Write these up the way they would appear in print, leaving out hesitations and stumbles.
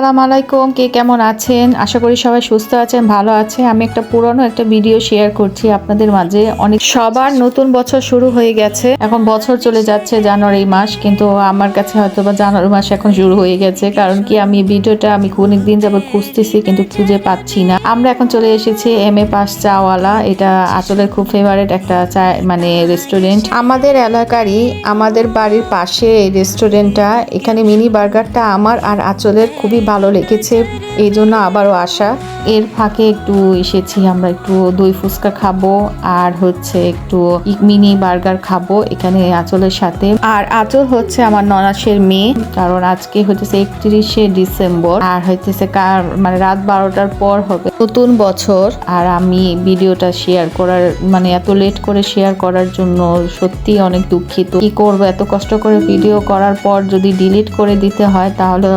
আসসালামু আলাইকুম, কে কেমন আছেন? আশা করি সবাই সুস্থ আছেন, ভালো আছে। আমি একটা পুরনো একটা ভিডিও শেয়ার করছি আপনাদের মাঝে। সবার নতুন বছর শুরু হয়ে গেছে, এখন বছর চলে যাচ্ছে জানুয়ারি মাস, কিন্তু আমার কাছে হয়তো বা জানুয়ারি মাস এখন শুরু হয়ে গেছে। কারণ কি, আমি ভিডিওটা অনেক দিন যাবত খুঁজতেছি কিন্তু খুঁজে পাচ্ছি না। আমরা এখন চলে এসেছি এম.এ. পাস চাওয়ালা। এটা আঁচলের খুব ফেভারিট একটা চা রেস্টুরেন্ট আমাদের এলাকারই, আমাদের বাড়ির পাশে এই রেস্টুরেন্টটা। এখানে মিনি বার্গারটা আমার আর আঁচলের খুবই ভালো লেগেছে, এই জন্য আবারও আসা। এর ফাঁকে একটু এসেছি, আমরা একটু দই ফুচকা খাবো আর একটু মিনি বার্গার খাবো এখানে আঁচলের সাথে। আর আঁচল হচ্ছে আমার ননাসের মেয়ে, কারণ আজকে 31শে ডিসেম্বর আর রাত 12টার পর হবে নতুন বছর। আর আমি ভিডিওটা শেয়ার করার এত লেট করে শেয়ার করার জন্য সত্যি অনেক দুঃখিত। কি করবো, এত কষ্ট করে ভিডিও করার পর যদি ডিলিট করে দিতে হয় তাহলে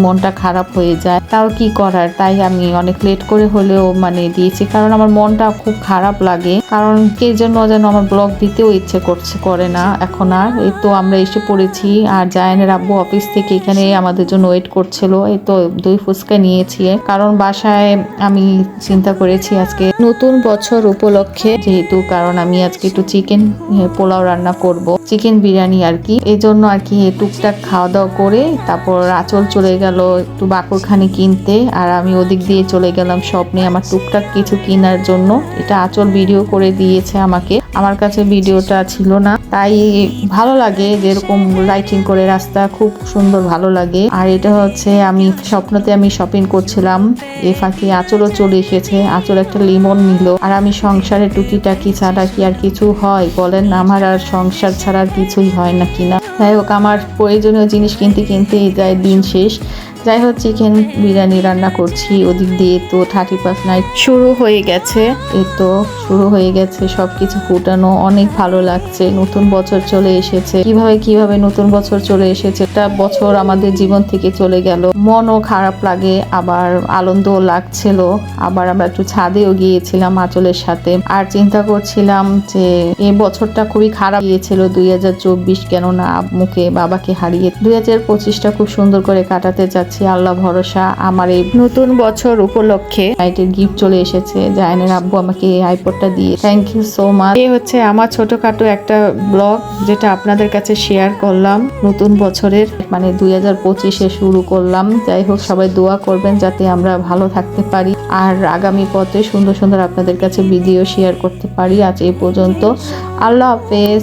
মনটা খারাপ হয়ে যায়। তাও কি করার, তাই আমি অনেক লেট করে হলেও দিয়েছি, কারণ আমার মনটা খুব খারাপ লাগে। কারণ কে যেন আমার ব্লগ দিতেও ইচ্ছে করে না এখন আর। এই তো আমরা এসে পড়েছি, আর জায়ানের আব্বু অফিস থেকে এখানে আমাদের জন্য ওয়েট করছিল। এই তো দই ফুচকা নিয়েছি, কারণ বাসায় আমি চিন্তা করেছি আজকে নতুন বছর উপলক্ষে, যেহেতু কারণ আমি আজকে একটু চিকেন পোলাও রান্না করব, চিকেন বিরিয়ানি আর কি। এই জন্য আর কি টুকটাক খাওয়া দাওয়া করে তারপর আঁচল চলে গেল একটু বাকুরখানি কিনতে, আর আমি ওদিক দিয়ে চলে গেলাম স্বপ্নে আমার টুকটাক কিছু কেনার জন্য। এটা আঁচল ভিডিও করে দিয়েছে আমাকে, আমার কাছে ভিডিওটা ছিল না, তাই ভালো লাগে যেরকম লাইটিং করে রাস্তা, খুব সুন্দর ভালো লাগে। আর এটা আমি স্বপ্নতে আমি শপিং করছিলাম, এ ফাঁকে আঁচলও চলে এসেছে। আঁচল একটা লিমন নিল, আর আমি সংসারে টুকিটাকি ছাড়া কি আর কিছু হয় বলেন? আমার আর সংসার ছাড়া আর কিছুই হয় না কিনা। যাই হোক, আমার প্রয়োজনীয় জিনিস কিনতে কিনতেই যায় দিন শেষ। যাই হোক, চিকেন বিরিয়ানি রান্না করছি, ওদিক দিয়ে তো 31st নাইট শুরু হয়ে গেছে। এই তো শুরু হয়ে গেছে সবকিছু ফুটানো, অনেক ভালো লাগছে। নতুন বছর চলে এসেছে, কিভাবে নতুন বছর চলে এসেছে। একটা বছর আমাদের জীবন থেকে চলে গেল, মনও খারাপ লাগে, আবার আনন্দও লাগছিল। আবার আমরা একটু ছাদেও গিয়েছিলাম আঁচলের সাথে, আর চিন্তা করছিলাম যে এই বছরটা খুবই খারাপ গিয়েছিল 2024, কেননা আম্মুকে বাবাকে হারিয়ে। 2025টা খুব সুন্দর করে কাটাতে যাচ্ছে, আল্লাহ ভরসা। আমার এই নতুন বছর উপলক্ষে নাইটের গিফট চলে এসেছে, জায়ানের আব্বু আমাকে এই আইপডটা দিয়ে, থ্যাংক ইউ সো মাচ। এই আমার ছোটখাটো একটা ব্লগ, যেটা আপনাদের কাছে শেয়ার করলাম। নতুন বছরের 2025-এ শুরু করলাম। যাই হোক, সবাই দোয়া করবেন যাতে আমরা ভালো থাকতে পারি আর আগামী পথে সুন্দর সুন্দর আপনাদের কাছে ভিডিও শেয়ার করতে পারি। আজ এই পর্যন্ত, আল্লাহ হাফেজ।